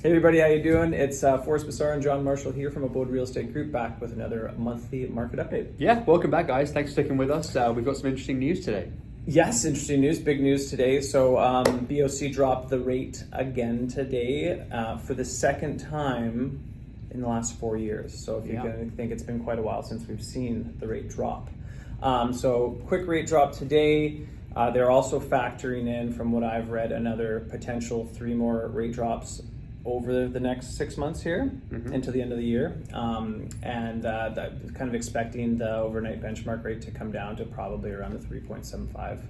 Hey everybody, how you doing? It's Forrest Bassar and John Marshall here from Abode Real Estate Group, back with another monthly market update. Yeah, welcome back, guys. Thanks for sticking with us. We've got some interesting news today. Yes, interesting news, big news today. So BOC dropped the rate again today for the second time in the last 4 years. So if you're going to think, it's been quite a while since we've seen the rate drop. So quick rate drop today. They're also factoring in, from what I've read, another potential 3 more rate drops over the next 6 months here into the end of the year, and that kind of expecting the overnight benchmark rate to come down to probably around the 3.75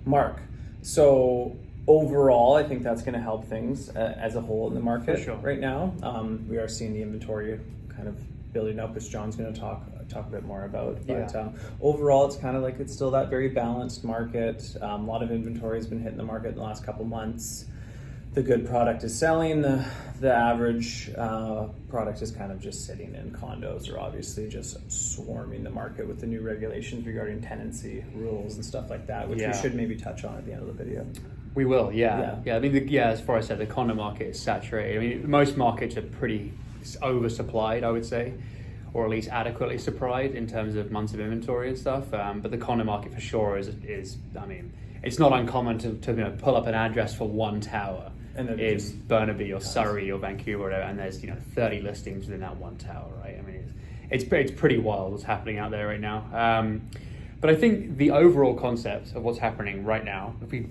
mark. So overall, I think that's going to help things as a whole in the market right now. We are seeing the inventory kind of building up, which John's going to talk a bit more about. But overall, it's kind of like it's still that very balanced market. A lot of inventory has been hitting the market in the last couple months. The good product is selling. The average product is kind of just sitting in. Condos are obviously just swarming the market with the new regulations regarding tenancy rules and stuff like that, which we should maybe touch on at the end of the video. We will, yeah. I mean, as far as I said, the condo market is saturated. I mean, most markets are pretty oversupplied, I would say, or at least adequately supplied in terms of months of inventory and stuff. But the condo market for sure is I mean, it's not uncommon to pull up an address for one tower in Burnaby or Surrey or Vancouver, and there's 30 listings within that one tower, right? I mean, it's pretty wild what's happening out there right now. But I think the overall concept of what's happening right now, if we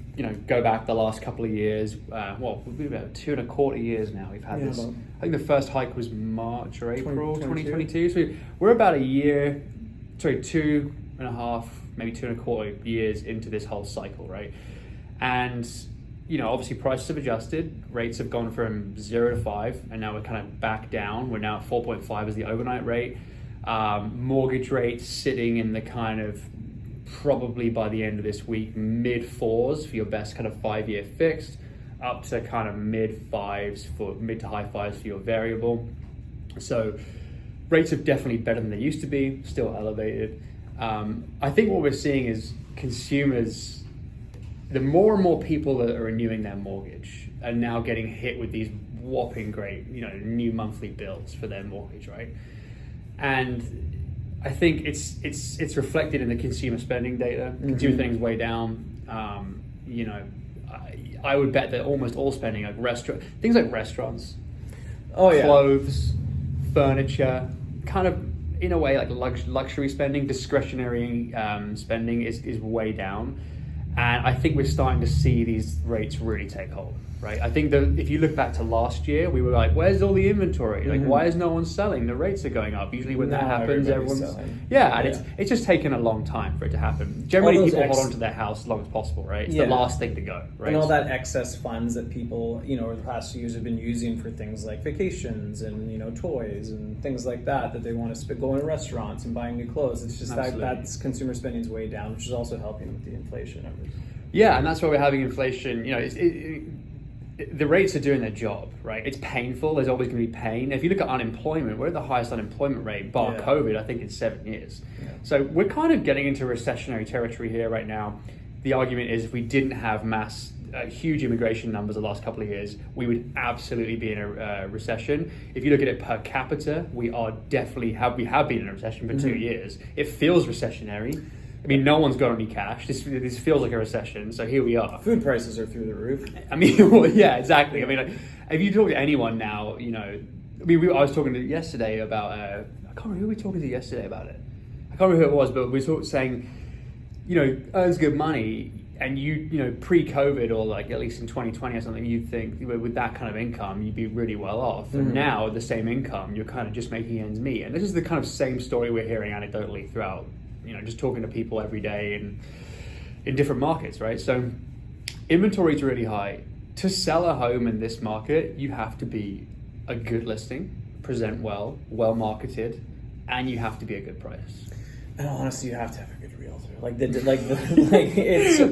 go back the last couple of years, we'll be about 2.25 years now. We've had this. I think the first hike was March or April 2022. So we're about 2.5, maybe 2.25 years into this whole cycle, right? And obviously prices have adjusted. Rates have gone from 0 to 5, and now we're kind of back down. We're now at 4.5 as the overnight rate. Mortgage rates sitting in the kind of, probably by the end of this week, mid 4s for your best kind of 5-year fixed, up to kind of mid to high 5s for your variable. So rates are definitely better than they used to be, still elevated. I think what we're seeing is consumers, the more and more people that are renewing their mortgage are now getting hit with these whopping great, new monthly bills for their mortgage, right? And I think it's reflected in the consumer spending data. Consumer spending's way down. I would bet that almost all spending, like things like restaurants, clothes, furniture, kind of in a way like luxury spending, discretionary spending is way down. And I think we're starting to see these rates really take hold, right? I think that if you look back to last year, we were like, where's all the inventory? Like, why is no one selling? The rates are going up. Usually when that happens, everyone's selling. It's just taken a long time for it to happen. Generally, people hold on to their house as long as possible, right? It's the last thing to go, right? And all that excess funds that people, over the past few years have been using for things like vacations and, toys and things like that they want to go in restaurants and buying new clothes. It's just that's consumer spending's way down, which is also helping with the inflation numbers. Yeah, and that's why we're having inflation. The rates are doing their job, right? It's painful. There's always going to be pain. If you look at unemployment, we're at the highest unemployment rate, bar COVID, I think, in 7 years. Yeah. So we're kind of getting into recessionary territory here right now. The argument is, if we didn't have huge immigration numbers the last couple of years, we would absolutely be in a recession. If you look at it per capita, we have been in a recession for 2 years. It feels recessionary. I mean, no one's got any cash. This feels like a recession, so here we are. Food prices are through the roof. I mean, well, yeah, exactly. I mean, if you talk to anyone now, I was talking to yesterday about, I can't remember who we were talking to yesterday about it. I can't remember who it was, but we were sort of saying, earns good money, and pre-COVID, or like at least in 2020 or something, you'd think with that kind of income, you'd be really well off. And now, the same income, you're kind of just making ends meet. And this is the kind of same story we're hearing anecdotally throughout, just talking to people every day in different markets, right? So inventory is really high. To sell a home in this market, you have to be a good listing, present well marketed, and you have to be a good price. And honestly, you have to have a good realtor.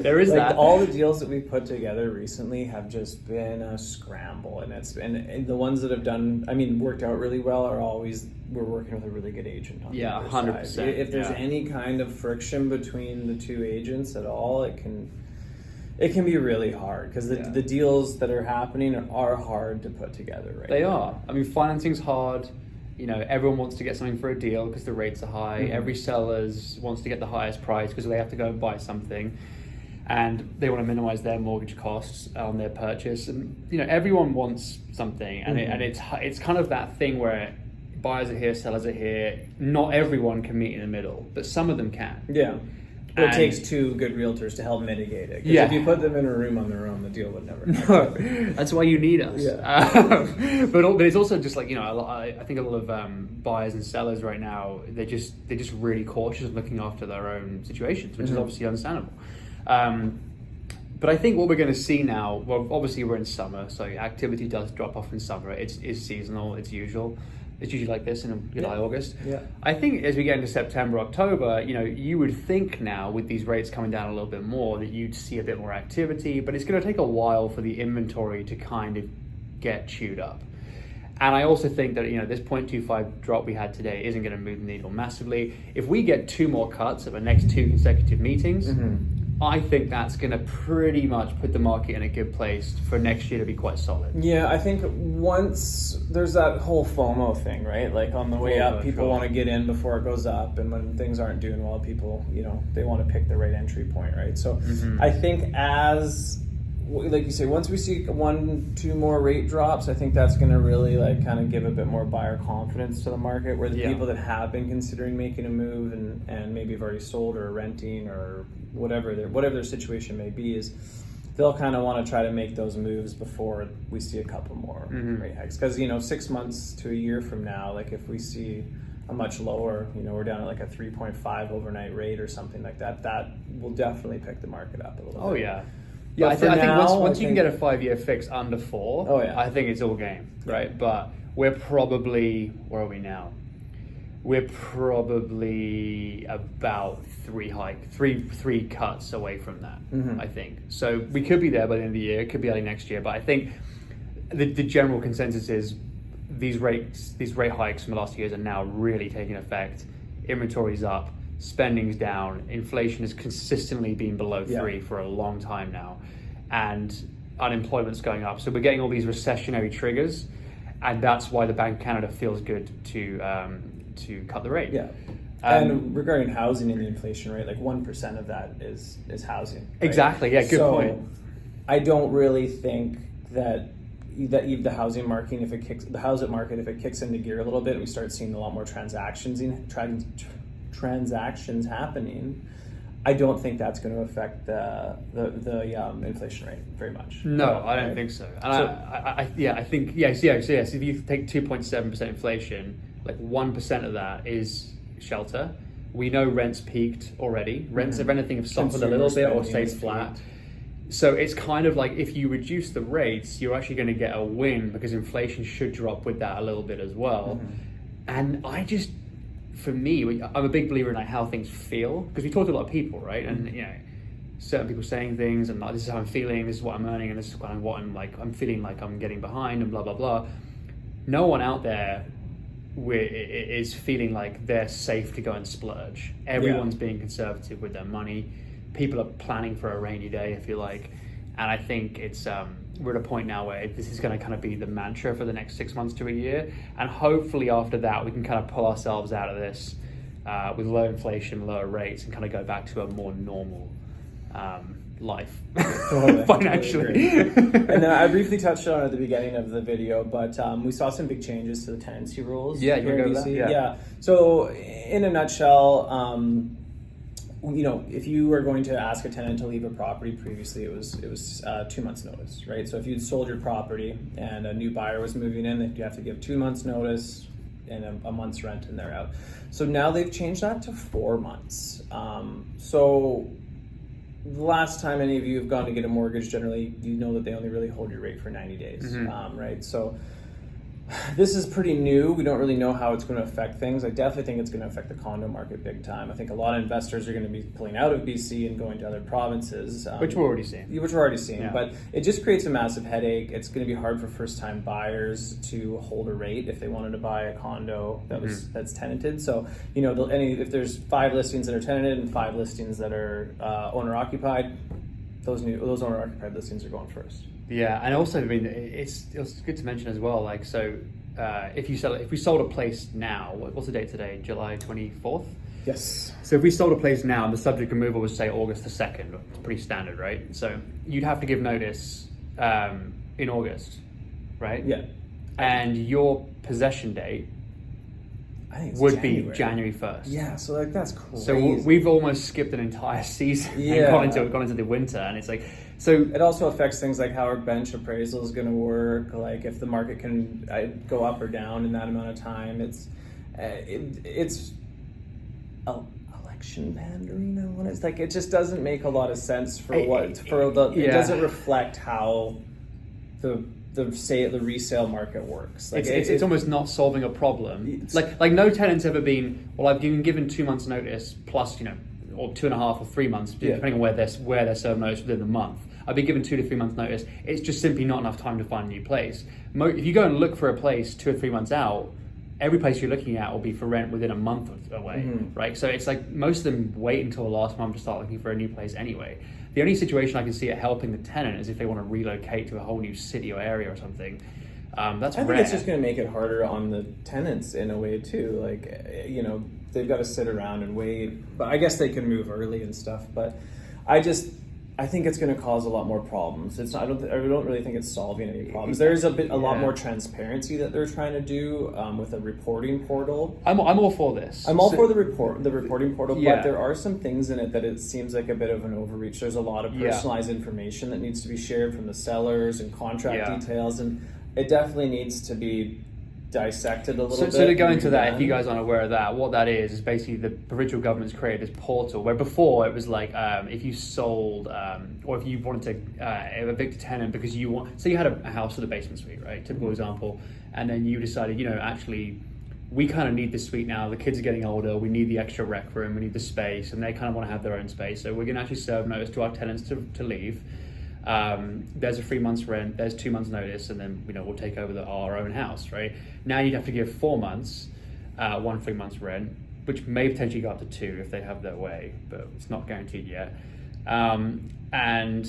There is that. All the deals that we've put together recently have just been a scramble, and the ones that have worked out really well are always, we're working with a really good agent on the other 100%. side. If there's any kind of friction between the two agents at all, it It can be really hard because the deals that are happening are hard to put together right They now. are. I mean, financing's hard. You know, everyone wants to get something for a deal because the rates are high. Mm-hmm. Every seller wants to get the highest price because they have to go and buy something, and they want to minimize their mortgage costs on their purchase. And you know, everyone wants something, and it's kind of that thing where buyers are here, sellers are here. Not everyone can meet in the middle, but some of them can. Yeah. But it takes two good realtors to help mitigate it. Because if you put them in a room on their own, the deal would never happen. No, that's why you need us. Yeah. But it's also just like, you know, I think a lot of buyers and sellers right now, they're just really cautious of looking after their own situations, which is obviously understandable. But I think what we're going to see now, well, obviously we're in summer, so activity does drop off in summer. It's seasonal, it's usual. It's usually like this in July, August. Yeah. I think as we get into September, October, you know, you would think now with these rates coming down a little bit more that you'd see a bit more activity, but it's going to take a while for the inventory to kind of get chewed up. And I also think that, you know, this 0.25 drop we had today isn't going to move the needle massively. If we get 2 more cuts at the next 2 consecutive meetings, I think that's going to pretty much put the market in a good place for next year to be quite solid. Yeah, I think once there's that whole FOMO thing, right? Like on the way up, people want to get in before it goes up, and when things aren't doing well, people, you know, they want to pick the right entry point, right? So I think as, like you say, once we see 1-2 more rate drops, I think that's going to really like kind of give a bit more buyer confidence to the market, where the people that have been considering making a move and maybe have already sold or renting or whatever their situation may be, is they'll kind of want to try to make those moves before we see a couple more rate hikes. Because, you know, 6 months to a year from now, like if we see a much lower, you know, we're down at like a 3.5 overnight rate or something like that, that will definitely pick the market up a little bit. Oh yeah. Yeah, I think once you can get a 5-year fix under 4, I think it's all game, right? But we're probably, where are we now? We're probably about 3 cuts away from that, I think. So we could be there by the end of the year, it could be early next year, but I think the general consensus is these rate hikes from the last 2 years are now really taking effect. Inventory's up, spending's down, inflation has consistently been below 3 for a long time now, and unemployment's going up. So we're getting all these recessionary triggers, and that's why the Bank of Canada feels good to cut the rate. Yeah. And regarding housing and the inflation rate, like 1% of that is housing. Right? Exactly. Yeah. Good point. I don't really think that the housing market, if it kicks into gear a little bit, we start seeing a lot more transactions happening. I don't think that's going to affect the inflation rate very much. No, I don't think so. And I think yes. If you take 2.7% inflation, like 1% of that is shelter. We know rents peaked already. Rents, if anything, have softened a little bit or stayed flat. So it's kind of like if you reduce the rates, you're actually going to get a win because inflation should drop with that a little bit as well. And for me, I'm a big believer in like how things feel, because we talk to a lot of people, right? And you know, certain people saying things and like, this is how I'm feeling, this is what I'm earning, and this is what I'm feeling like I'm getting behind and blah blah blah. No one out there is feeling like they're safe to go and splurge. Everyone's being conservative with their money. People are planning for a rainy day, I feel like, and I think it's we're at a point now where this is going to kind of be the mantra for the next 6 months to a year, and hopefully after that we can kind of pull ourselves out of this with low inflation, lower rates, and kind of go back to a more normal life financially. And I briefly touched on it at the beginning of the video, but we saw some big changes to the tenancy rules. Yeah, you go that? Yeah. So in a nutshell, you know, if you were going to ask a tenant to leave a property previously, it was 2 months notice, right? So if you'd sold your property and a new buyer was moving in, you have to give 2 months notice and a month's rent, and they're out. So now they've changed that to 4 months. So the last time any of you have gone to get a mortgage, generally you know that they only really hold your rate for 90 days, right? So this is pretty new. We don't really know how it's going to affect things. I definitely think it's going to affect the condo market big time. I think a lot of investors are going to be pulling out of BC and going to other provinces. Which we're already seeing. Yeah. But it just creates a massive headache. It's going to be hard for first-time buyers to hold a rate if they wanted to buy a condo that's tenanted. So, you know, if there's 5 listings that are tenanted and 5 listings that are owner-occupied, those owner occupied listings are going first. Yeah, and also, I mean, it's good to mention as well. Like, so if we sold a place now, what's the date today? July 24th. Yes. So if we sold a place now and the subject removal was, say, August the 2nd, it's pretty standard, right? So you'd have to give notice in August, right? Yeah. And your possession date I think it's would be January 1st. Yeah, so like that's crazy. So we've almost skipped an entire season and gone into the winter, and it's like, so it also affects things like how our bench appraisal is going to work, like if the market can go up or down in that amount of time. It's election pandering. It's like it just doesn't make a lot of sense for it doesn't reflect how the resale market works. Like it's almost not solving a problem. Like no tenant's ever been, well, I've been given 2 months notice plus, or 2.5 or 3 months, depending on where they're served notice within the month. I've been given 2 to 3 months notice. It's just simply not enough time to find a new place. If you go and look for a place 2 or 3 months out, every place you're looking at will be for rent within a month away, right? So it's like most of them wait until the last month to start looking for a new place anyway. The only situation I can see it helping the tenant is if they want to relocate to a whole new city or area or something. That's I rare. think it's just going to make it harder on the tenants in a way too. Like, they've got to sit around and wait. But I guess they can move early and stuff. But I think it's going to cause a lot more problems. I don't really think it's solving any problems. There's a lot more transparency that they're trying to do with a reporting portal. I'm all for this. I'm all for the reporting portal, but there are some things in it that it seems like a bit of an overreach. There's a lot of personalized information that needs to be shared from the sellers and contract details, and it definitely needs to be dissected a little bit. So to go into that, if you guys aren't aware of that, what that is basically the provincial government's created this portal where before it was like if you sold or if you wanted to evict a tenant because you had a house with a basement suite, right? Typical example, and then you decided, actually we kind of need this suite now. The kids are getting older. We need the extra rec room. We need the space, and they kind of want to have their own space. So we're going to actually serve notice to our tenants to leave. There's a 3 months rent, there's 2 months notice, and then we'll take over our own house, right? Now you'd have to give 4 months, 3 months rent, which may potentially go up to 2 if they have their way, but it's not guaranteed yet. And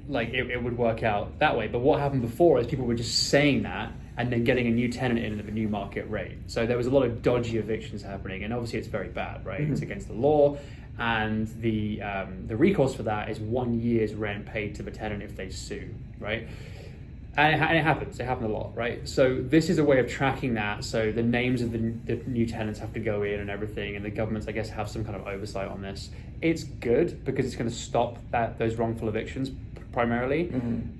like it would work out that way. But what happened before is people were just saying that and then getting a new tenant in at a new market rate. So there was a lot of dodgy evictions happening, and obviously it's very bad, right? It's against the law. And the recourse for that is 1 year's rent paid to the tenant if they sue, right? And it happens. It happened a lot, right? So this is a way of tracking that. So the names of the new tenants have to go in and everything, and the governments, I guess, have some kind of oversight on this. It's good because it's going to stop those wrongful evictions primarily.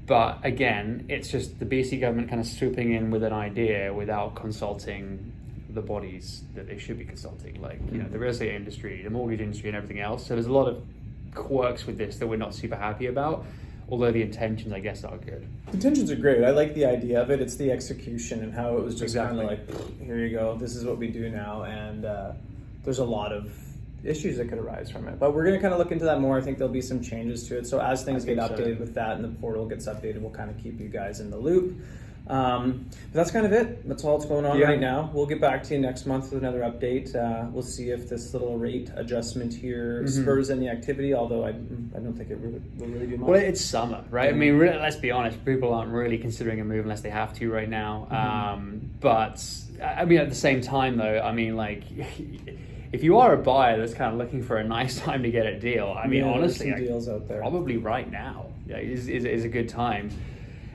But again, it's just the BC government kind of swooping in with an idea without consulting the bodies that they should be consulting, like the real estate industry, the mortgage industry, and everything else. So there's a lot of quirks with this that we're not super happy about, although the intentions, I guess, are good. The intentions are great. I like the idea of it. It's the execution and how it was just kind of like, here you go, this is what we do now, and there's a lot of issues that could arise from it. But we're going to kind of look into that more. I think there'll be some changes to it. So as things get updated with that and the portal gets updated, we'll kind of keep you guys in the loop. But that's kind of it. That's all that's going on right now. We'll get back to you next month with another update. We'll see if this little rate adjustment here spurs any activity, although I don't think it will really do much. Well, it's summer, right? I mean, really, let's be honest, people aren't really considering a move unless they have to right now. But I mean, at the same time though, I mean, like if you are a buyer that's kind of looking for a nice time to get a deal, I mean, honestly, deals out there. Probably right now is a good time.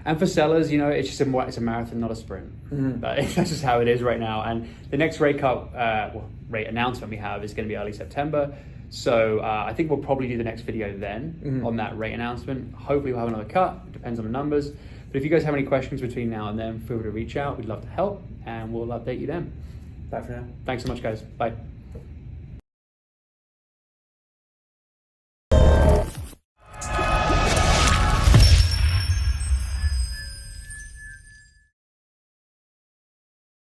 And for sellers, it's just it's a marathon, not a sprint. But that's just how it is right now. And the next rate announcement we have is going to be early September. So I think we'll probably do the next video then on that rate announcement. Hopefully we'll have another cut. It depends on the numbers. But if you guys have any questions between now and then, feel free to reach out. We'd love to help, and we'll update you then. Bye for now. Thanks so much, guys. Bye.